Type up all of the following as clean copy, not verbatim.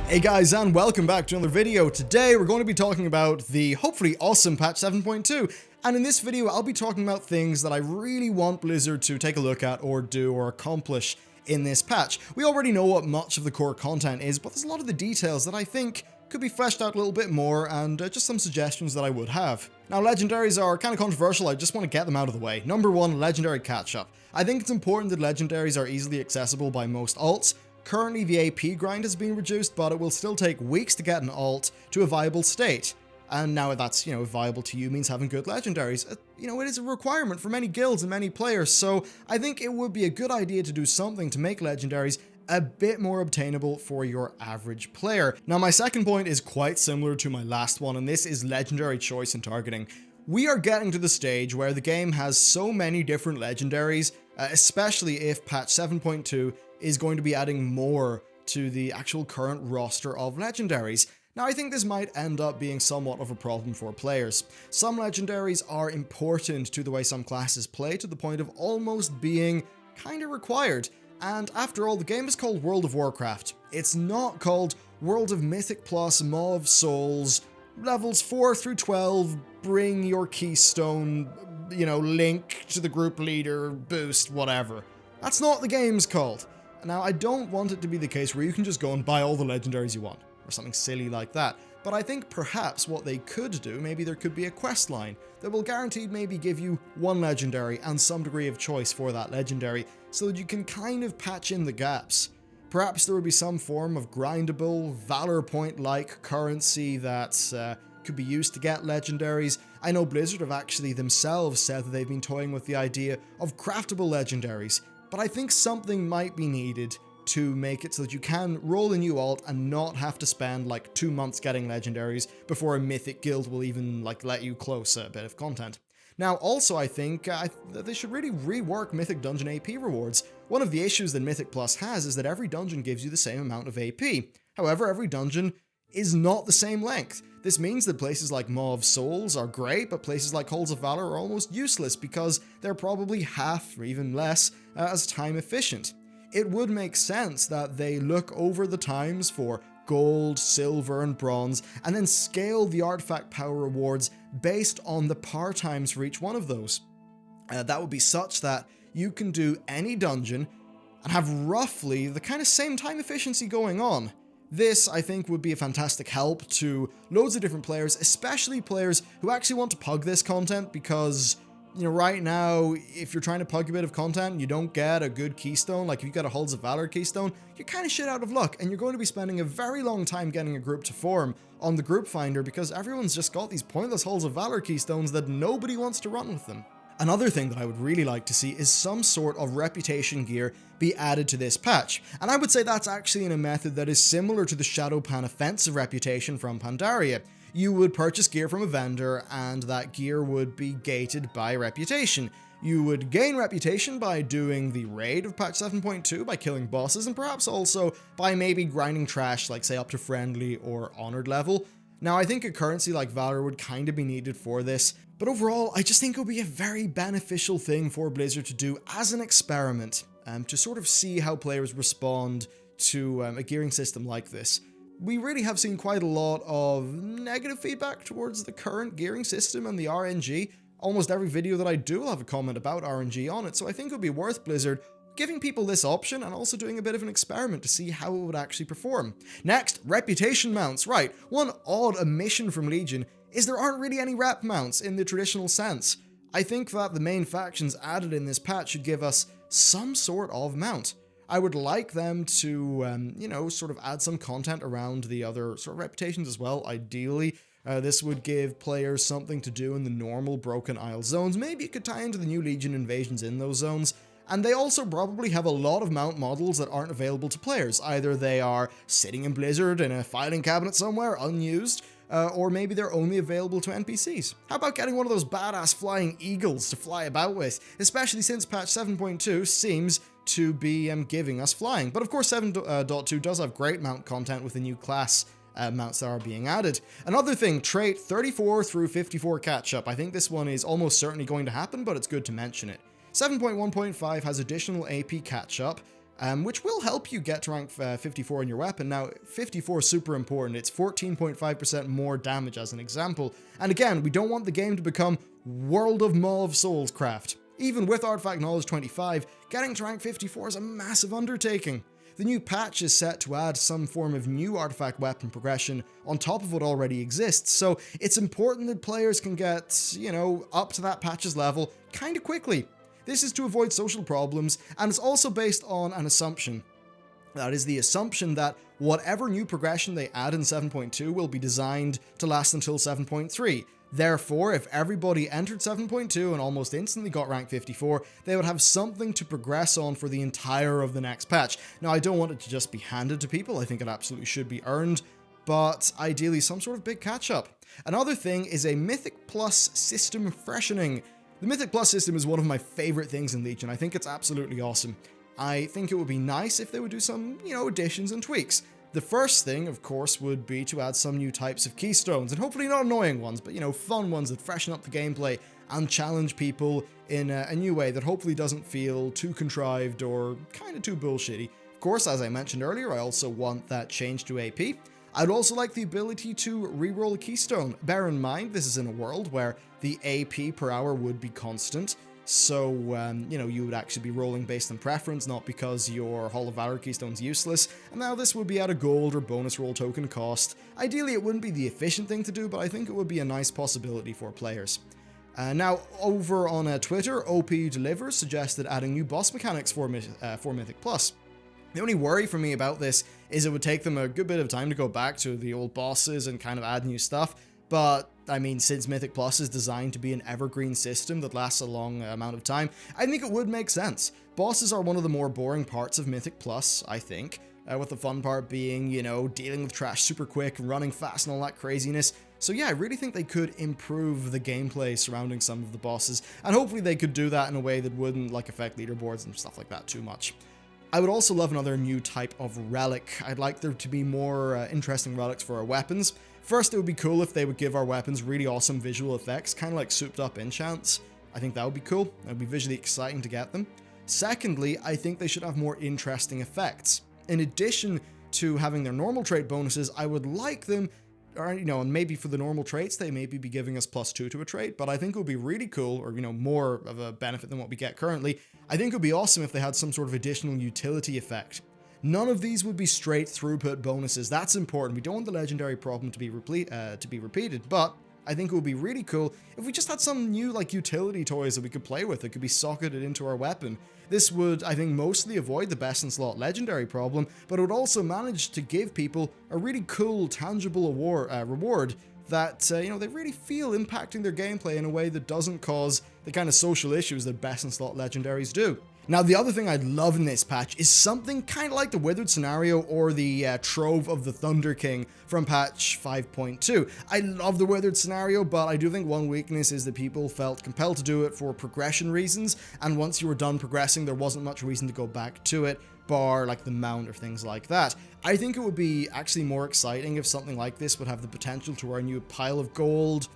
Hey guys, and welcome back to another video. Today we're going to be talking about the hopefully awesome patch 7.2, and in this video I'll be talking about things that I really want Blizzard to take a look at or do or accomplish in this patch. We already know what much of the core content is, but there's a lot of the details that I think could be fleshed out a little bit more, and just some suggestions that I would have. Now, legendaries are kind of controversial, I just want to get them out of the way. Number one, legendary catch-up. I think it's important that legendaries are easily accessible by most alts. Currently, the AP grind has been reduced, but it will still take weeks to get an alt to a viable state. And now that's, viable to you means having good legendaries. It is a requirement for many guilds and many players, so I think it would be a good idea to do something to make legendaries a bit more obtainable for your average player. Now, my second point is quite similar to my last one, and this is legendary choice and targeting. We are getting to the stage where the game has so many different legendaries, especially if patch 7.2 is going to be adding more to the actual current roster of legendaries. Now, I think this might end up being somewhat of a problem for players. Some legendaries are important to the way some classes play, to the point of almost being kind of required. And after all, the game is called World of Warcraft. It's not called World of Mythic Plus, Maw of Souls, levels 4 through 12, bring your keystone, link to the group leader, boost, whatever. That's not what the game's called. Now, I don't want it to be the case where you can just go and buy all the legendaries you want, or something silly like that, but I think perhaps what they could do, maybe there could be a quest line that will guaranteed maybe give you one legendary and some degree of choice for that legendary, so that you can kind of patch in the gaps. Perhaps there would be some form of grindable, Valor Point-like currency that could be used to get legendaries. I know Blizzard have actually themselves said that they've been toying with the idea of craftable legendaries, but I think something might be needed to make it so that you can roll a new alt and not have to spend like 2 months getting legendaries before a mythic guild will even let you close a bit of content. Now, also, I think that they should really rework Mythic Dungeon AP rewards. One of the issues that Mythic Plus has is that every dungeon gives you the same amount of AP. However, every dungeon is not the same length. This means that places like Maw of Souls are great, but places like Halls of Valor are almost useless because they're probably half or even less as time efficient. It would make sense that they look over the times for gold, silver, and bronze, and then scale the artifact power rewards based on the par times for each one of those. That would be such that you can do any dungeon and have roughly the kind of same time efficiency going on. This, I think, would be a fantastic help to loads of different players, especially players who actually want to pug this content, because right now, if you're trying to pug a bit of content and you don't get a good keystone, like if you get a Halls of Valor keystone, you're kind of shit out of luck, and you're going to be spending a very long time getting a group to form on the group finder because everyone's just got these pointless Halls of Valor keystones that nobody wants to run with them. Another thing that I would really like to see is some sort of reputation gear be added to this patch, and I would say that's actually in a method that is similar to the Shadowpan offensive reputation from Pandaria. You would purchase gear from a vendor, and that gear would be gated by reputation. You would gain reputation by doing the raid of patch 7.2 by killing bosses, and perhaps also by maybe grinding trash, like say up to friendly or honored level. Now, I think a currency like Valor would kind of be needed for this, but overall, I just think it would be a very beneficial thing for Blizzard to do as an experiment, to sort of see how players respond to a gearing system like this. We really have seen quite a lot of negative feedback towards the current gearing system and the RNG. Almost every video that I do will have a comment about RNG on it, so I think it would be worth Blizzard giving people this option and also doing a bit of an experiment to see how it would actually perform. Next, reputation mounts. Right, one odd omission from Legion is there aren't really any rep mounts in the traditional sense. I think that the main factions added in this patch should give us some sort of mount. I would like them to, sort of add some content around the other sort of reputations as well, ideally. This would give players something to do in the normal Broken Isle zones. Maybe it could tie into the new Legion invasions in those zones. And they also probably have a lot of mount models that aren't available to players. Either they are sitting in Blizzard in a filing cabinet somewhere, unused, or maybe they're only available to NPCs. How about getting one of those badass flying eagles to fly about with, especially since patch 7.2 seems to be giving us flying. But of course 7.2 does have great mount content with the new class mounts that are being added. Another thing, trait 34 through 54 catch-up. I think this one is almost certainly going to happen, but it's good to mention it. 7.1.5 has additional AP catch-up, which will help you get to rank 54 in your weapon. Now, 54 is super important. It's 14.5% more damage as an example. And again, we don't want the game to become World of Maw of Soulscraft. Even with Artifact Knowledge 25, getting to rank 54 is a massive undertaking. The new patch is set to add some form of new artifact weapon progression on top of what already exists, so it's important that players can get, up to that patch's level kinda quickly. This is to avoid social problems, and it's also based on an assumption. That is the assumption that whatever new progression they add in 7.2 will be designed to last until 7.3. Therefore, if everybody entered 7.2 and almost instantly got rank 54, they would have something to progress on for the entire of the next patch. Now, I don't want it to just be handed to people. I think it absolutely should be earned, but ideally some sort of big catch-up. Another thing is a Mythic Plus system freshening. The Mythic Plus system is one of my favorite things in Legion. I think it's absolutely awesome. I think it would be nice if they would do some, additions and tweaks. The first thing, of course, would be to add some new types of keystones, and hopefully not annoying ones, but, fun ones that freshen up the gameplay and challenge people in a new way that hopefully doesn't feel too contrived or kind of too bullshitty. Of course, as I mentioned earlier, I also want that change to AP. I'd also like the ability to reroll a keystone. Bear in mind, this is in a world where the AP per hour would be constant. So, you would actually be rolling based on preference, not because your Hall of Valor keystone's useless, and now this would be at a gold or bonus roll token cost. Ideally, it wouldn't be the efficient thing to do, but I think it would be a nice possibility for players. Now, over on Twitter, OP Delivers suggested adding new boss mechanics for Mythic Plus. The only worry for me about this is it would take them a good bit of time to go back to the old bosses and kind of add new stuff, but I mean, since Mythic Plus is designed to be an evergreen system that lasts a long amount of time, I think it would make sense. Bosses are one of the more boring parts of Mythic Plus, I think, with the fun part being, dealing with trash super quick, running fast and all that craziness. So yeah, I really think they could improve the gameplay surrounding some of the bosses, and hopefully they could do that in a way that wouldn't affect leaderboards and stuff like that too much. I would also love another new type of relic. I'd like there to be more interesting relics for our weapons. First, it would be cool if they would give our weapons really awesome visual effects, kind of like souped up enchants. I think that would be cool. It would be visually exciting to get them. Secondly, I think they should have more interesting effects. In addition to having their normal trait bonuses, I would like them, or, and maybe for the normal traits, they maybe be giving us +2 to a trait, but I think it would be really cool, or, more of a benefit than what we get currently. I think it would be awesome if they had some sort of additional utility effect. None of these would be straight throughput bonuses. That's important. We don't want the legendary problem to be repeated, but I think it would be really cool if we just had some new utility toys that we could play with that could be socketed into our weapon. This would, I think, mostly avoid the best in slot legendary problem, but it would also manage to give people a really cool, tangible reward that, they really feel impacting their gameplay in a way that doesn't cause the kind of social issues that best in slot legendaries do. Now, the other thing I'd love in this patch is something kind of like the Withered scenario or the Trove of the Thunder King from patch 5.2. I love the Withered scenario, but I do think one weakness is that people felt compelled to do it for progression reasons, and once you were done progressing, there wasn't much reason to go back to it, bar the mount or things like that. I think it would be actually more exciting if something like this would have the potential to earn you a pile of gold,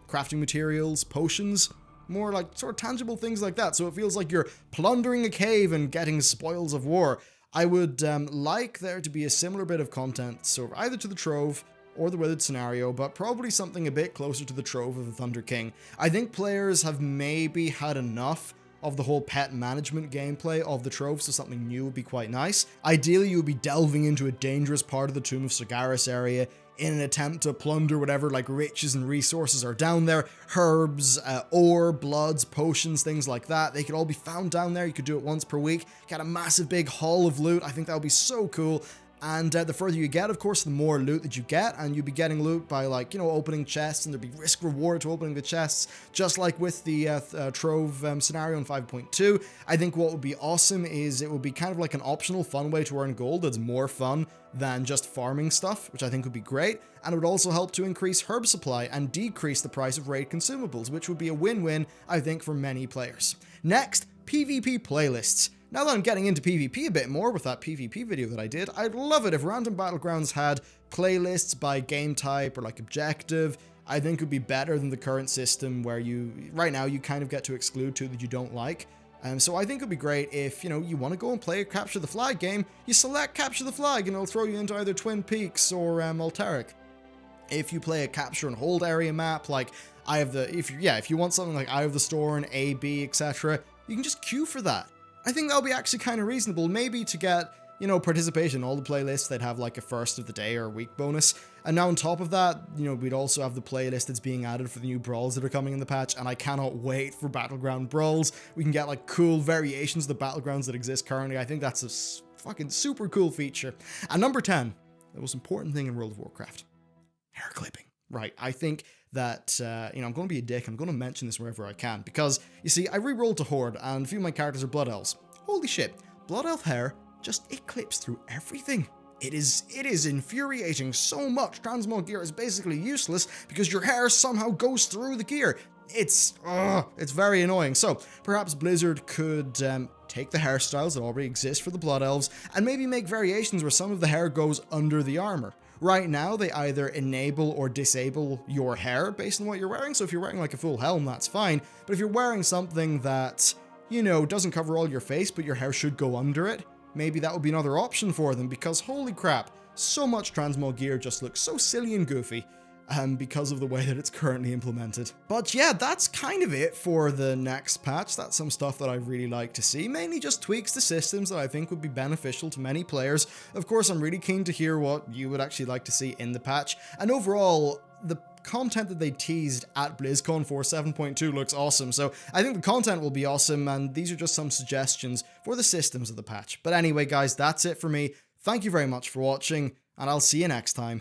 crafting materials, potions, more sort of tangible things like that, so it feels like you're plundering a cave and getting spoils of war. I would like there to be a similar bit of content, so either to the Trove or the Withered scenario, but probably something a bit closer to the Trove of the Thunder King. I think players have maybe had enough of the whole pet management gameplay of the Trove, so something new would be quite nice. Ideally, you would be delving into a dangerous part of the Tomb of Sargeras area in an attempt to plunder whatever riches and resources are down there. Herbs, ore, bloods, potions, things like that. They could all be found down there. You could do it once per week. Get a massive big haul of loot. I think that would be so cool. And the further you get, of course, the more loot that you get, and you'd be getting loot by, opening chests, and there'd be risk-reward to opening the chests, just like with the Trove scenario in 5.2. I think what would be awesome is it would be kind of like an optional fun way to earn gold that's more fun than just farming stuff, which I think would be great, and it would also help to increase herb supply and decrease the price of raid consumables, which would be a win-win, I think, for many players. Next, PvP playlists. Now that I'm getting into PvP a bit more with that PvP video that I did, I'd love it if Random Battlegrounds had playlists by game type or objective. I think it would be better than the current system where right now you kind of get to exclude two that you don't like. So I think it'd be great if, you know, you want to go and play a Capture the Flag game, you select Capture the Flag and it'll throw you into either Twin Peaks or Alterac. If you play a capture and hold area map, like I have the, if you want something like Eye of the Storm, A, B, etc., you can just queue for that. I think that'll be actually kind of reasonable, maybe to get, you know, participation in all the playlists. They'd have like a first of the day or week bonus. And now on top of that, you know, we'd also have the playlist that's being added for the new brawls that are coming in the patch, and I cannot wait for Battleground brawls. We can get like cool variations of the Battlegrounds that exist currently. I think that's a fucking super cool feature. And number 10, the most important thing in World of Warcraft. Hair clipping. Right, I think that, you know, I'm going to be a dick. I'm going to mention this wherever I can, because, you see, I re-rolled to Horde, and a few of my characters are Blood Elves. Holy shit, Blood Elf hair, it clips through everything. It is infuriating so much. Transmog gear is basically useless because your hair somehow goes through the gear. It's very annoying. So, perhaps Blizzard could take the hairstyles that already exist for the Blood Elves, and maybe make variations where some of the hair goes under the armor. Right now, they either enable or disable your hair based on what you're wearing, so if you're wearing like a full helm, that's fine, but if you're wearing something that, you know, doesn't cover all your face, but your hair should go under it, maybe that would be another option for them, because holy crap, so much transmog gear just looks so silly and goofy, because of the way that it's currently implemented. But yeah, that's kind of it for the next patch. That's some stuff that I'd really like to see, mainly just tweaks to systems that I think would be beneficial to many players. Of course, I'm really keen to hear what you would actually like to see in the patch, and overall, the content that they teased at BlizzCon for 7.2 looks awesome, so I think the content will be awesome, and these are just some suggestions for the systems of the patch. But anyway, guys, that's it for me. Thank you very much for watching, and I'll see you next time.